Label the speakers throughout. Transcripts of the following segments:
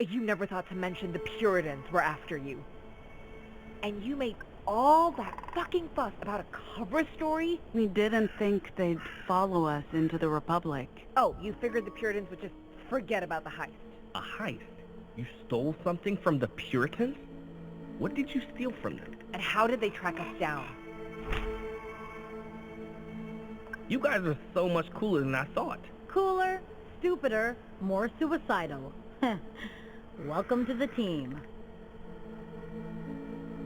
Speaker 1: You never thought to mention the Puritans were after you. And you made all that fucking fuss about a cover story?
Speaker 2: We didn't think they'd follow us into the Republic.
Speaker 1: Oh, you figured the Puritans would just forget about the heist.
Speaker 3: A heist? You stole something from the Puritans? What did you steal from them?
Speaker 1: And how did they track us down?
Speaker 3: You guys are so much cooler than I thought.
Speaker 4: Cooler, stupider, more suicidal. Welcome to the team.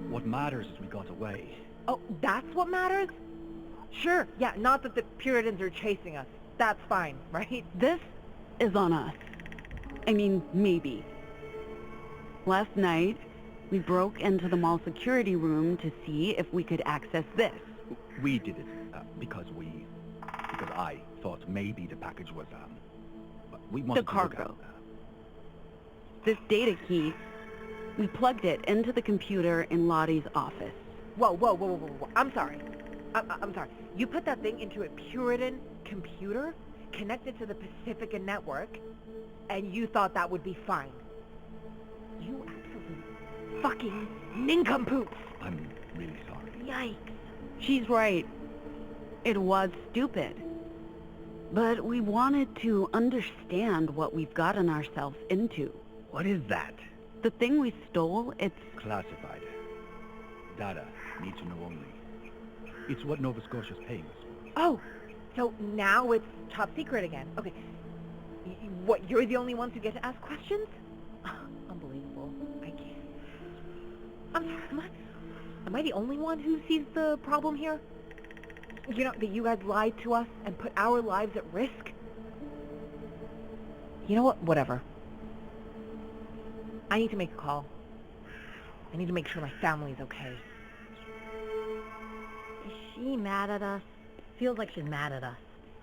Speaker 5: What matters is we got away.
Speaker 1: Oh, that's what matters? Sure, yeah, not that the Puritans are chasing us. That's fine, right?
Speaker 2: This is on us. I mean, maybe. Last night, we broke into the mall security room to see if we could access this.
Speaker 5: We did it because I thought maybe the package was we wanted
Speaker 2: The
Speaker 5: to look
Speaker 2: cargo.
Speaker 5: at,
Speaker 2: This data key, we plugged it into the computer in Lottie's office.
Speaker 1: Whoa. I'm sorry. I'm sorry. You put that thing into a Puritan computer connected to the Pacifica network, and you thought that would be fine. You absolute fucking nincompoops.
Speaker 5: I'm really sorry.
Speaker 1: Yikes.
Speaker 2: She's right. It was stupid. But we wanted to understand what we've gotten ourselves into.
Speaker 3: What is that?
Speaker 2: The thing we stole, it's...
Speaker 5: Classified. Data. Need to know only. It's what Nova Scotia's paying us for.
Speaker 1: Oh, so now it's top secret again. Okay. What, you're the only ones who get to ask questions? Unbelievable. I can't. I'm sorry, am I the only one who sees the problem here? You know, that you guys lied to us and put our lives at risk? You know what? Whatever. I need to make a call. I need to make sure my family's okay.
Speaker 4: Is she mad at us? Feels like she's mad at us.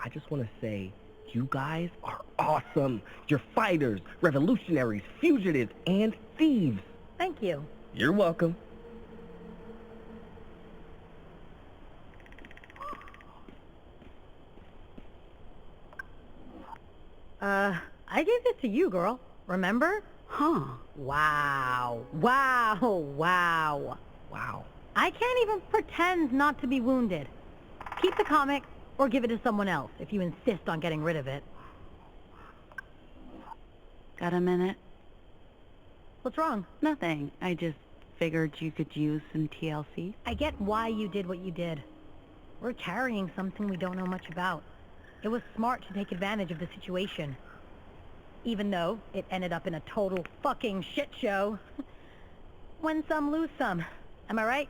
Speaker 3: I just want to say, you guys are awesome. You're fighters, revolutionaries, fugitives, and thieves.
Speaker 4: Thank you.
Speaker 3: You're welcome.
Speaker 4: I gave this to you, girl. Remember?
Speaker 2: Huh.
Speaker 4: Wow.
Speaker 3: Wow.
Speaker 4: I can't even pretend not to be wounded. Keep the comic, or give it to someone else if you insist on getting rid of it.
Speaker 2: Got a minute?
Speaker 4: What's wrong?
Speaker 2: Nothing. I just figured you could use some TLC.
Speaker 4: I get why you did what you did. We're carrying something we don't know much about. It was smart to take advantage of the situation. Even though it ended up in a total fucking shit show. Win some, lose some. Am I right?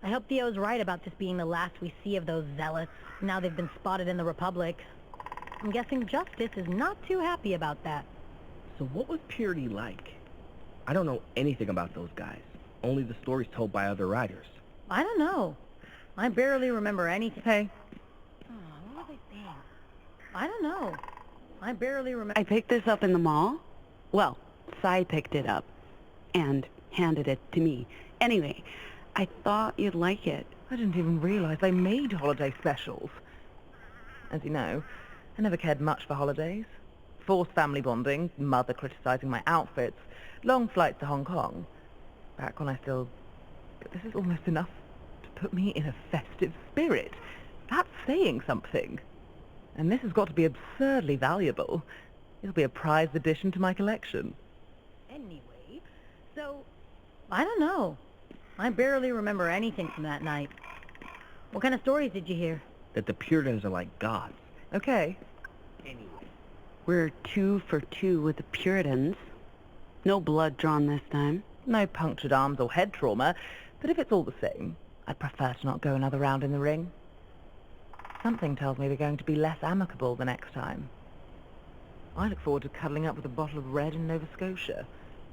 Speaker 4: I hope Theo's right about this being the last we see of those zealots, now they've been spotted in the Republic. I'm guessing Justice is not too happy about that.
Speaker 3: So what was Purity like? I don't know anything about those guys. Only the stories told by other writers.
Speaker 4: I don't know. I barely remember anything.
Speaker 1: Hey.
Speaker 4: Oh, what was I saying? I don't know. I barely remember.
Speaker 2: I picked this up in the mall. Well, Sai picked it up and handed it to me. Anyway, I thought you'd like it.
Speaker 1: I didn't even realize they made holiday specials. As you know, I never cared much for holidays. Forced family bonding, mother criticizing my outfits, long flights to Hong Kong. Back when I still... But this is almost enough to put me in a festive spirit. That's saying something. And this has got to be absurdly valuable. It'll be a prized addition to my collection.
Speaker 4: Anyway, so... I don't know. I barely remember anything from that night. What kind of stories did you hear?
Speaker 3: That the Puritans are like gods.
Speaker 1: Okay.
Speaker 3: Anyway.
Speaker 2: We're 2 for 2 with the Puritans. No blood drawn this time.
Speaker 1: No punctured arms or head trauma, but if it's all the same, I'd prefer to not go another round in the ring. Something tells me they're going to be less amicable the next time. I look forward to cuddling up with a bottle of red in Nova Scotia,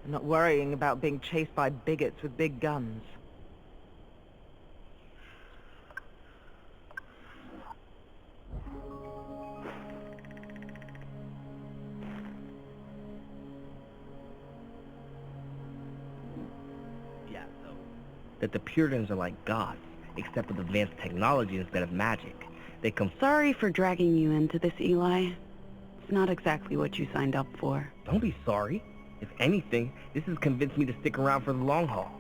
Speaker 1: and not worrying about being chased by bigots with big guns.
Speaker 3: Yeah, so... That the Puritans are like gods, except with advanced technology instead of magic. They come...
Speaker 2: Sorry for dragging you into this, Eli. It's not exactly what you signed up for.
Speaker 3: Don't be sorry. If anything, this has convinced me to stick around for the long haul.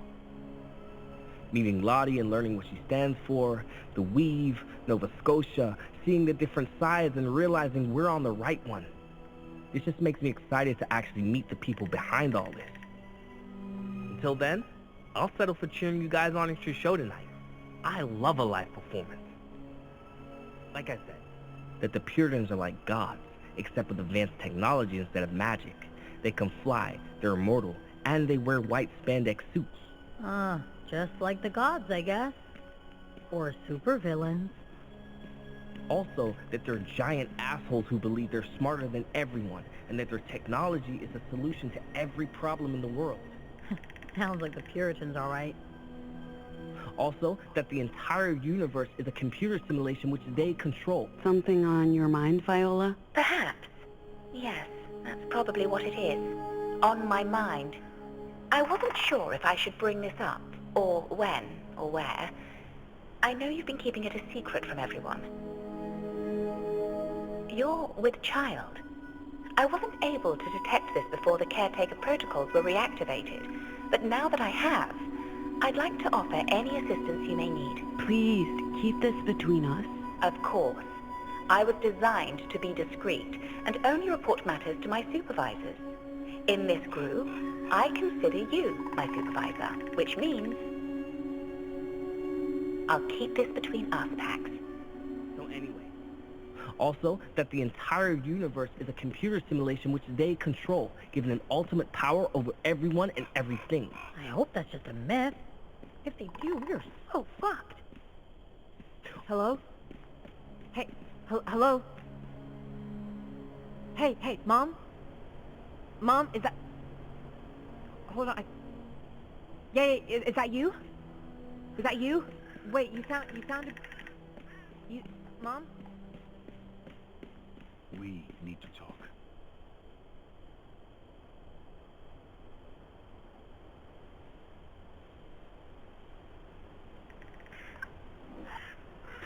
Speaker 3: Meeting Lottie and learning what she stands for, the Weave, Nova Scotia, seeing the different sides and realizing we're on the right one. This just makes me excited to actually meet the people behind all this. Until then, I'll settle for cheering you guys on at your show tonight. I love a live performance. Like I said, that the Puritans are like gods, except with advanced technology instead of magic. They can fly, they're immortal, and they wear white spandex suits.
Speaker 4: Just like the gods, I guess. Or supervillains.
Speaker 3: Also, that they're giant assholes who believe they're smarter than everyone, and that their technology is the solution to every problem in the world.
Speaker 4: Sounds like the Puritans, all right.
Speaker 3: Also, that the entire universe is a computer simulation which they control.
Speaker 2: Something on your mind, Viola?
Speaker 6: Perhaps. Yes, that's probably what it is. On my mind. I wasn't sure if I should bring this up, or when, or where. I know you've been keeping it a secret from everyone. You're with child. I wasn't able to detect this before the caretaker protocols were reactivated, but now that I have, I'd like to offer any assistance you may need.
Speaker 2: Please, keep this between us.
Speaker 6: Of course. I was designed to be discreet and only report matters to my supervisors. In this group, I consider you my supervisor, which means I'll keep this between us, Pax.
Speaker 3: So anyway. Also, that the entire universe is a computer simulation which they control, giving an ultimate power over everyone and everything.
Speaker 4: I hope that's just a myth. If they do, we're so fucked. Hello? Hey, hello? Hey, Mom? Mom, is that... Hold on. Yeah, is that you? Is that you? Wait, you sounded... Mom?
Speaker 5: We need to talk.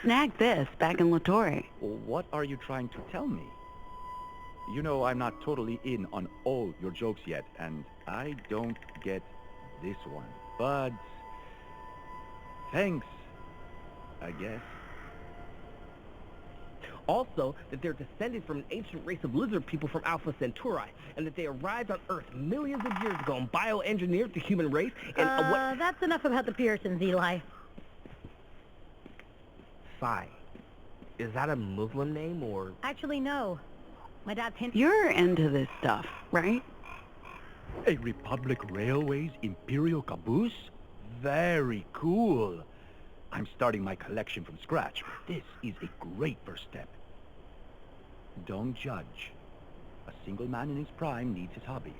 Speaker 2: Snag this back in Latore.
Speaker 5: What are you trying to tell me? You know I'm not totally in on all your jokes yet, and I don't get this one. But... thanks, I guess.
Speaker 3: Also, that they're descended from an ancient race of lizard people from Alpha Centauri, and that they arrived on Earth millions of years ago and bioengineered the human race, and what...
Speaker 4: That's enough about the Puritans, Eli.
Speaker 3: Psi. Is that a Muslim name, or...
Speaker 4: Actually, no. My dad's
Speaker 2: You're into this stuff, right?
Speaker 5: A Republic Railways Imperial caboose? Very cool. I'm starting my collection from scratch. This is a great first step. Don't judge. A single man in his prime needs his hobbies.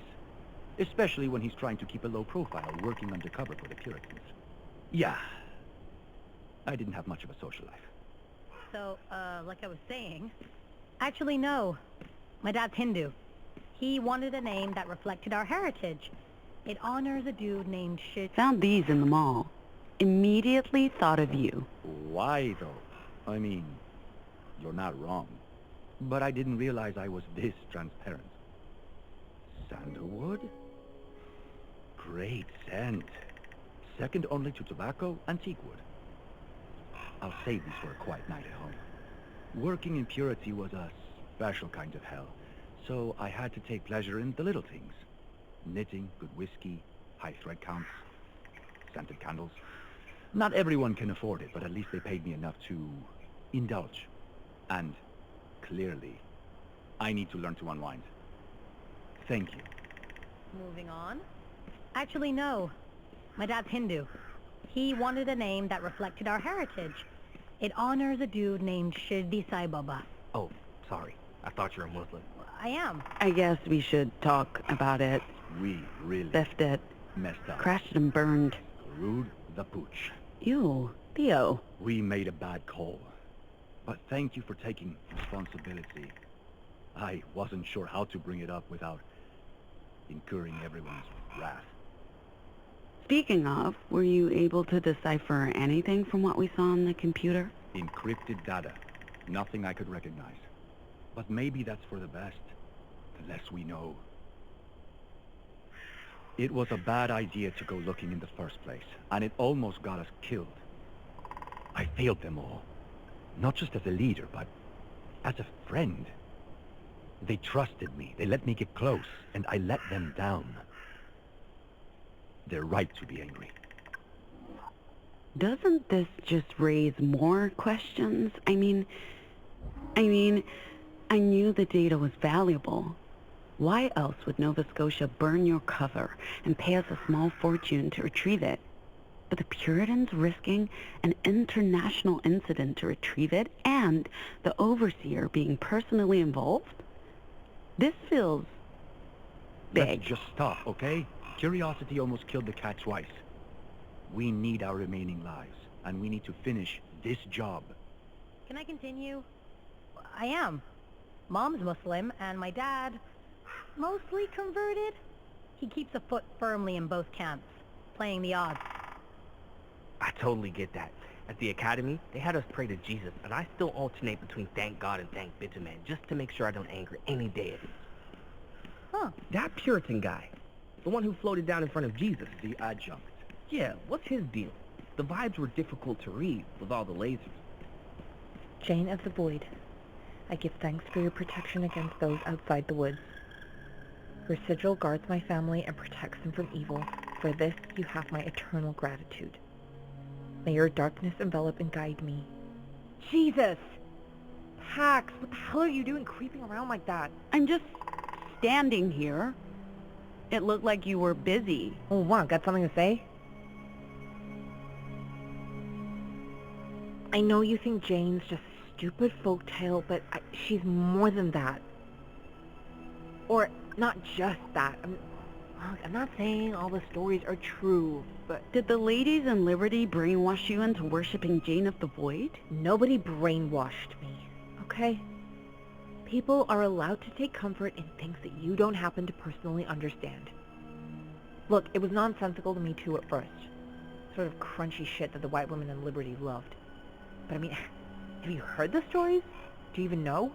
Speaker 5: Especially when he's trying to keep a low profile working undercover for the Puritans. Yeah. I didn't have much of a social life.
Speaker 4: So, like I was saying... Actually, no. My dad's Hindu. He wanted a name that reflected our heritage. It honors a dude named
Speaker 2: Found these in the mall. Immediately thought of you.
Speaker 5: Why, though? I mean, you're not wrong. But I didn't realize I was this transparent. Sandalwood? Great scent. Second only to tobacco and teakwood. I'll save these for a quiet night at home. Working in purity was a special kind of hell, so I had to take pleasure in the little things. Knitting, good whiskey, high thread counts, scented candles. Not everyone can afford it, but at least they paid me enough to indulge. And clearly, I need to learn to unwind. Thank you.
Speaker 4: Moving on. Actually, no. My dad's Hindu. He wanted a name that reflected our heritage. It honors a dude named Shirdi Sai Baba.
Speaker 3: Oh, sorry. I thought you were a Muslim.
Speaker 4: I am.
Speaker 2: I guess we should talk about it.
Speaker 5: We really
Speaker 2: Biffed it.
Speaker 5: messed up.
Speaker 2: Crashed and burned.
Speaker 5: Screwed the pooch.
Speaker 2: Ew. Theo.
Speaker 5: We made a bad call. But thank you for taking responsibility. I wasn't sure how to bring it up without incurring everyone's wrath.
Speaker 2: Speaking of, were you able to decipher anything from what we saw on the computer?
Speaker 5: Encrypted data. Nothing I could recognize. But maybe that's for the best. The less we know. It was a bad idea to go looking in the first place, and it almost got us killed. I failed them all. Not just as a leader, but as a friend. They trusted me, they let me get close, and I let them down. They're right to be angry.
Speaker 2: Doesn't this just raise more questions? I mean, I knew the data was valuable. Why else would Nova Scotia burn your cover and pay us a small fortune to retrieve it? But the Puritans risking an international incident to retrieve it and the overseer being personally involved? This feels big.
Speaker 5: Let's just stop, okay? Curiosity almost killed the cat twice. We need our remaining lives, and we need to finish this job.
Speaker 4: Can I continue? I am. Mom's Muslim, and my dad, mostly converted. He keeps a foot firmly in both camps, playing the odds.
Speaker 3: I totally get that. At the academy, they had us pray to Jesus, and I still alternate between thank God and thank Bitumen, just to make sure I don't anger any deities.
Speaker 4: Huh.
Speaker 3: That Puritan guy, the one who floated down in front of Jesus.
Speaker 5: The adjunct.
Speaker 3: Yeah, what's his deal? The vibes were difficult to read with all the lasers.
Speaker 1: Jane of the Void, I give thanks for your protection against those outside the woods. Your sigil guards my family and protects them from evil. For this, you have my eternal gratitude. May your darkness envelop and guide me.
Speaker 7: Jesus! Pax, what the hell are you doing creeping around like that?
Speaker 2: I'm just standing here. It looked like you were busy.
Speaker 7: Oh, wow, got something to say? I know you think Jane's just a stupid folktale, but she's more than that. Or, not just that. I'm not saying all the stories are true, but...
Speaker 2: Did the ladies in Liberty brainwash you into worshipping Jane of the Void?
Speaker 7: Nobody brainwashed me, okay? People are allowed to take comfort in things that you don't happen to personally understand. Look, it was nonsensical to me too at first. Sort of crunchy shit that the white women in Liberty loved. But I mean, have you heard the stories? Do you even know?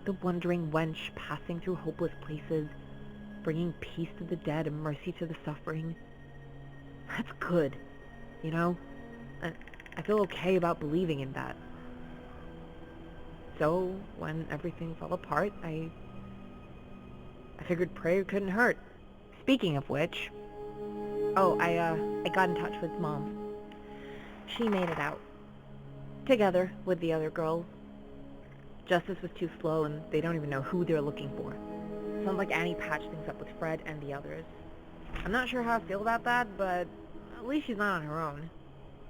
Speaker 7: The wandering wench passing through hopeless places, bringing peace to the dead and mercy to the suffering. That's good, you know? I feel okay about believing in that. So, when everything fell apart, I figured prayer couldn't hurt. Speaking of which... Oh, I got in touch with Mom. She made it out. Together with the other girls. Justice was too slow and they don't even know who they're looking for. Sounds like Annie patched things up with Fred and the others. I'm not sure how I feel about that, but at least she's not on her own.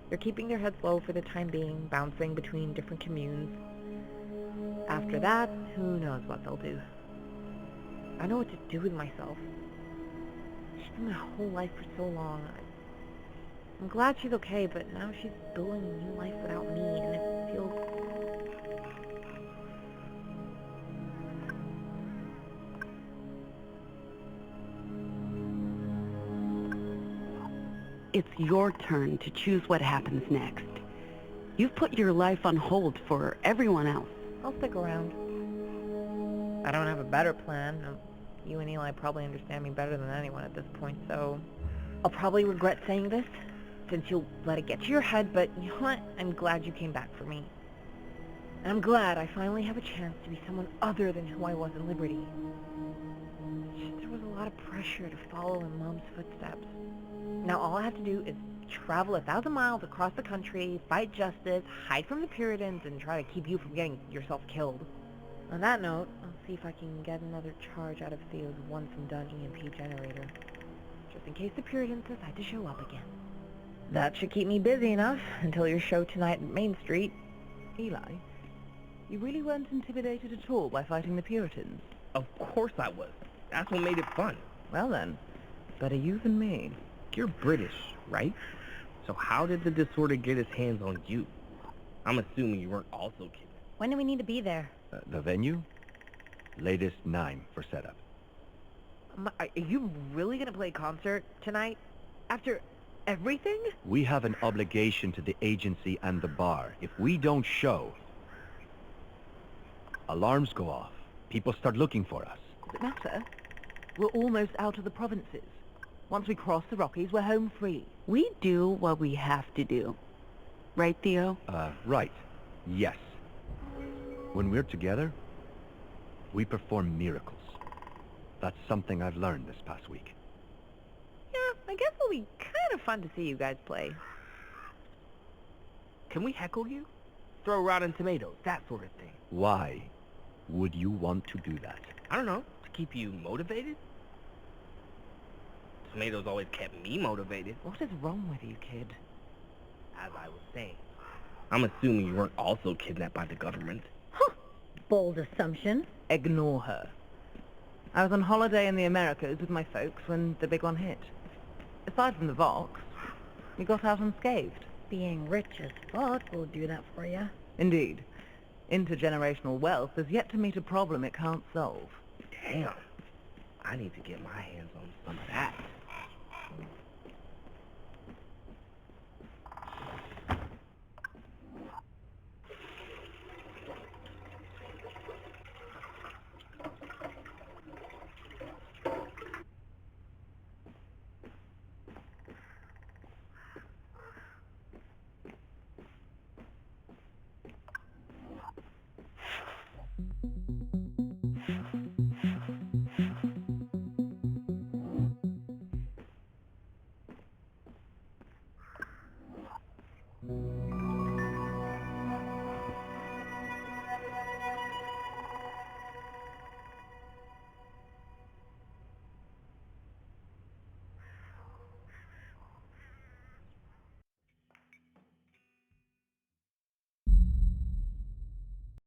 Speaker 7: They're keeping their heads low for the time being, bouncing between different communes. After that, who knows what they'll do. I don't know what to do with myself. She's been my whole life for so long. I'm glad she's okay, but now she's building a new life without me, and it feels...
Speaker 2: It's your turn to choose what happens next. You've put your life on hold for everyone else.
Speaker 7: I'll stick around. I don't have a better plan. You and Eli probably understand me better than anyone at this point, so... I'll probably regret saying this, since you'll let it get to your head, but you know what? I'm glad you came back for me. And I'm glad I finally have a chance to be someone other than who I was in Liberty. It's just there was a lot of pressure to follow in Mom's footsteps. Now all I have to do is travel 1,000 miles across the country, fight justice, hide from the Puritans, and try to keep you from getting yourself killed. On that note, I'll see if I can get another charge out of Theo's once-and-done EMP generator. Just in case the Puritans decide to show up again. That should keep me busy enough until your show tonight at Main Street.
Speaker 1: Eli, you really weren't intimidated at all by fighting the Puritans?
Speaker 3: Of course I was. That's what made it fun.
Speaker 1: Well then, better you than me.
Speaker 3: You're British, right? So how did the disorder get its hands on you? I'm assuming you weren't also kidnapped.
Speaker 4: When do we need to be there?
Speaker 5: The venue? Latest 9 for setup.
Speaker 7: Are you really gonna play a concert tonight? After everything?
Speaker 5: We have an obligation to the agency and the bar. If we don't show, alarms go off. People start looking for us.
Speaker 1: Does it matter? We're almost out of the provinces. Once we cross the Rockies, we're home free.
Speaker 2: We do what we have to do. Right, Theo?
Speaker 5: Right. Yes. When we're together, we perform miracles. That's something I've learned this past week.
Speaker 7: Yeah, I guess it'll be kind of fun to see you guys play.
Speaker 3: Can we heckle you? Throw rotten tomatoes, that sort of thing.
Speaker 5: Why would you want to do that?
Speaker 3: I don't know, to keep you motivated? Tomatoes always kept me motivated.
Speaker 1: What is wrong with you, kid?
Speaker 3: As I was saying, I'm assuming you weren't also kidnapped by the government.
Speaker 4: Bold assumption.
Speaker 1: Ignore her. I was on holiday in the Americas with my folks when the big one hit. Aside from the Vox, we got out unscathed.
Speaker 4: Being rich as fuck will do that for you.
Speaker 1: Indeed. Intergenerational wealth has yet to meet a problem it can't solve.
Speaker 3: Damn. I need to get my hands on some of that.